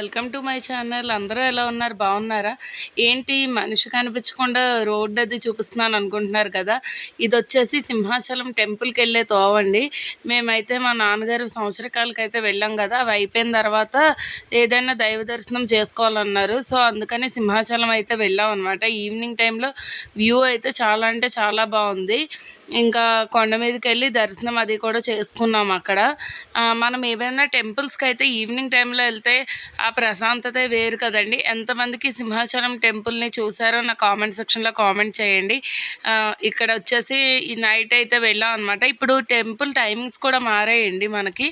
Welcome to my channel. అందరూ ఎలా ఉన్నారు? బాగున్నారా? ఏంటి మనిషి కనిపించకుండా రోడ్ అది చూపిస్తున్నాను అనుకుంటున్నారు కదా. ఇది వచ్చేసి సింహాచలం టెంపుల్కి వెళ్ళే తోవండి. మేమైతే మా నాన్నగారు సంవత్సరకాలకైతే వెళ్ళాం కదా. అవి అయిపోయిన తర్వాత ఏదైనా దైవ దర్శనం చేసుకోవాలన్నారు. సో అందుకని సింహాచలం అయితే వెళ్ళాం అనమాట. ఈవినింగ్ టైంలో వ్యూ అయితే చాలా అంటే చాలా బాగుంది. ఇంకా కొండ మీదకి వెళ్ళి దర్శనం అది కూడా చేసుకున్నాం అక్కడ. మనం ఏవైనా టెంపుల్స్కి అయితే ఈవినింగ్ టైంలో వెళ్తే ఆ ప్రశాంతతే వేరు కదండి. ఎంతమందికి సింహాచలం టెంపుల్ని చూసారో నా కామెంట్ సెక్షన్లో కామెంట్ చేయండి. ఇక్కడ వచ్చేసి ఈ నైట్ అయితే వెళ్ళాం అనమాట. ఇప్పుడు టెంపుల్ టైమింగ్స్ కూడా మారాయండి మనకి.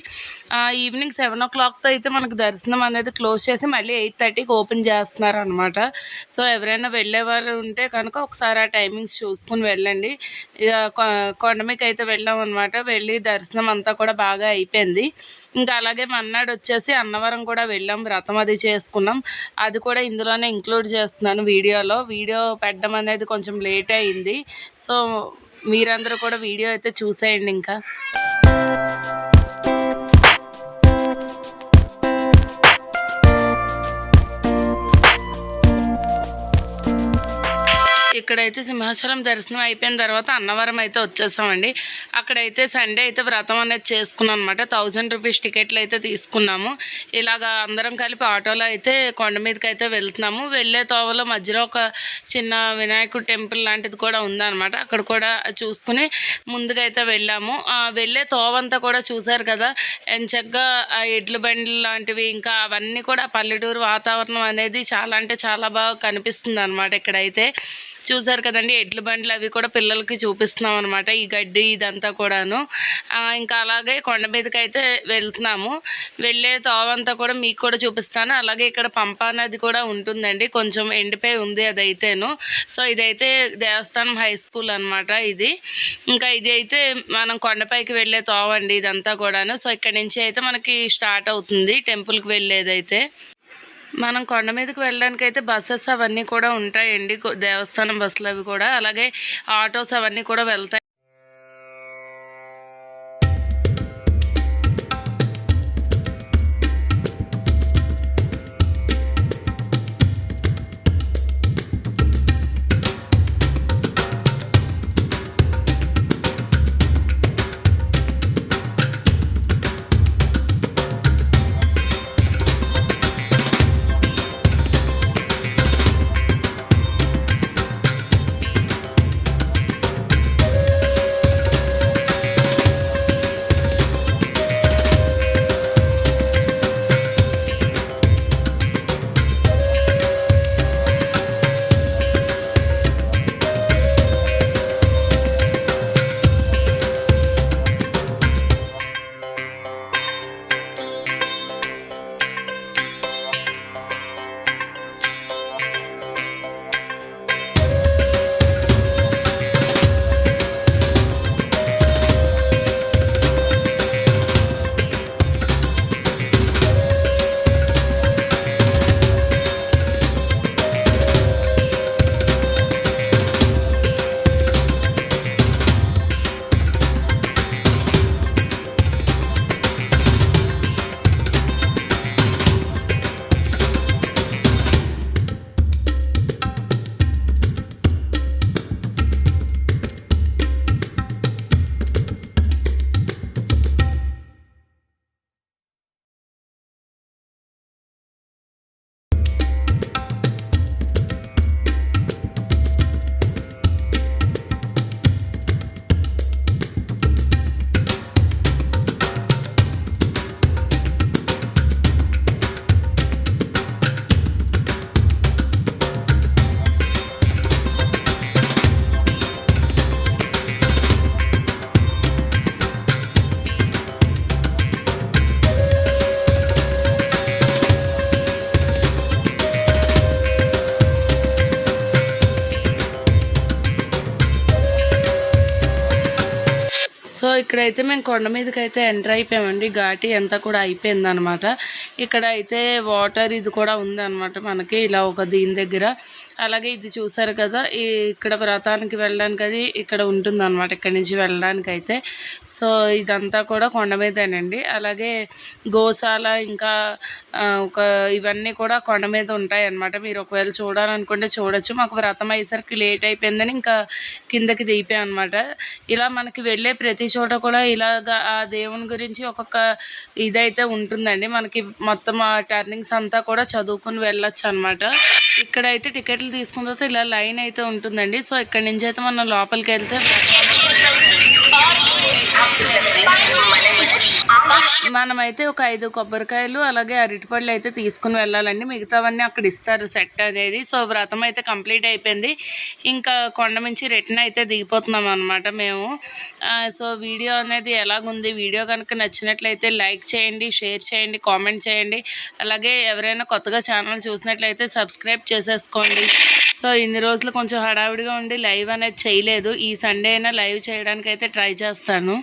ఈవినింగ్ 7 o'clockతో అయితే మనకు దర్శనం అనేది క్లోజ్ చేసి మళ్ళీ 8:30కి ఓపెన్ చేస్తున్నారు అనమాట. సో ఎవరైనా వెళ్ళేవారు ఉంటే కనుక ఒకసారి ఆ టైమింగ్స్ చూసుకుని వెళ్ళండి. కొండ మీకు అయితే వెళ్ళాం అనమాట. వెళ్ళి దర్శనం అంతా కూడా బాగా అయిపోయింది. ఇంకా అలాగే మన్నాడు వచ్చేసి అన్నవరం కూడా వెళ్ళాం, వ్రతం అది చేసుకున్నాం. అది కూడా ఇందులోనే ఇంక్లూడ్ చేస్తున్నాను వీడియోలో. వీడియో పెట్టడం అనేది కొంచెం లేట్ అయింది. సో మీరందరూ కూడా వీడియో అయితే చూసేయండి. ఇంకా ఇక్కడైతే సింహాచలం దర్శనం అయిపోయిన తర్వాత అన్నవరం అయితే వచ్చేసామండి. అక్కడైతే సండే అయితే వ్రతం అనేది చేసుకున్నాం అనమాట. 1000 రూపీస్ టికెట్లు అయితే తీసుకున్నాము. ఇలాగా అందరం కలిపి ఆటోలో అయితే కొండ మీదకి అయితే వెళ్తున్నాము. వెళ్ళే తోవలో మధ్యలో ఒక చిన్న వినాయకుడు టెంపుల్ లాంటిది కూడా ఉందన్నమాట. అక్కడ కూడా చూసుకుని ముందుగా అయితే వెళ్ళాము. వెళ్ళే తోవంతా కూడా చూసారు కదా, ఎంచక్కగా ఆ ఎడ్ల బండ్లు లాంటివి, ఇంకా అవన్నీ కూడా పల్లెటూరు వాతావరణం అనేది చాలా అంటే చాలా బాగా కనిపిస్తుంది అనమాట. ఇక్కడైతే చూసారు కదండి, ఎడ్ల బండ్లు అవి కూడా పిల్లలకి చూపిస్తున్నాం అనమాట. ఈ గడ్డి ఇదంతా కూడాను. ఇంకా అలాగే కొండ మీదకి అయితే వెళ్తున్నాము. వెళ్ళే తోవంతా కూడా మీకు కూడా చూపిస్తాను. అలాగే ఇక్కడ పంపా నది కూడా ఉంటుందండి, కొంచెం ఎండిపోయి ఉంది అదైతేను. సో ఇదైతే దేవస్థానం హై స్కూల్ అనమాట ఇది. ఇంకా ఇది అయితే మనం కొండపైకి వెళ్ళే తోవండి ఇదంతా కూడాను. సో ఇక్కడ నుంచి అయితే మనకి స్టార్ట్ అవుతుంది టెంపుల్కి వెళ్ళేదైతే. మనం కొండ మీదకి వెళ్ళడానికి అయితే బస్సెస్ అవన్నీ కూడా ఉంటాయండి, దేవస్థానం బస్సులు అవి కూడా. అలాగే ఆటోస్ అవన్నీ కూడా వెళ్తాయి. సో ఇక్కడైతే మేము కొండ మీదకి అయితే ఎంటర్ అయిపోయామండి. ఘాటి అంతా కూడా అయిపోయిందనమాట. ఇక్కడ అయితే వాటర్ ఇది కూడా ఉందన్నమాట మనకి ఇలా ఒక దీని దగ్గర. అలాగే ఇది చూసారు కదా, ఇక్కడ వ్రతానికి వెళ్ళడానికి అది ఇక్కడ ఉంటుందన్నమాట, ఇక్కడి నుంచి వెళ్ళడానికి అయితే. సో ఇదంతా కూడా కొండ మీదేనండి. అలాగే గోశాల ఇంకా ఒక ఇవన్నీ కూడా కొండ మీద ఉంటాయి అన్నమాట. మీరు ఒకవేళ చూడాలనుకుంటే చూడొచ్చు. మాకు వ్రతం అయ్యేసరికి లేట్ అయిపోయిందని ఇంకా కిందకి దిగిపోయాం అనమాట. ఇలా మనకి వెళ్ళే ప్రతి చోట కూడా ఇలాగ ఆ దేవుని గురించి ఒక్కొక్క ఇదైతే ఉంటుందండి. మనకి మొత్తం ఆ టర్నింగ్స్ అంతా కూడా చదువుకుని వెళ్ళొచ్చు అనమాట. ఇక్కడైతే టికెట్లు తీసుకున్న తర్వాత ఇలా లైన్ అయితే ఉంటుందండి. సో ఇక్కడ నుంచి అయితే మనం లోపలికి వెళ్తే మనమైతే ఒక 5 కొబ్బరికాయలు అలాగే అరటిపళ్ళు అయితే తీసుకుని వెళ్ళాలండి. మిగతావన్నీ అక్కడ ఇస్తారు సెట్ అనేది. సో వ్రతం అయితే కంప్లీట్ అయిపోయింది. ఇంకా కొండ నుంచి రిటర్న్ అయితే దిగిపోతున్నాం అనమాట మేము. సో వీడియో అనేది ఎలాగుంది, వీడియో కనుక నచ్చినట్లయితే లైక్ చేయండి, షేర్ చేయండి, కామెంట్ చేయండి. అలాగే ఎవరైనా కొత్తగా ఛానల్ చూసినట్లయితే సబ్స్క్రైబ్ చేసేసుకోండి. సో ఇన్ని రోజులు కొంచెం హడావిడిగా ఉండి లైవ్ అనేది చేయలేదు. ఈ సండే అయినా లైవ్ చేయడానికి అయితే ట్రై చేస్తాను.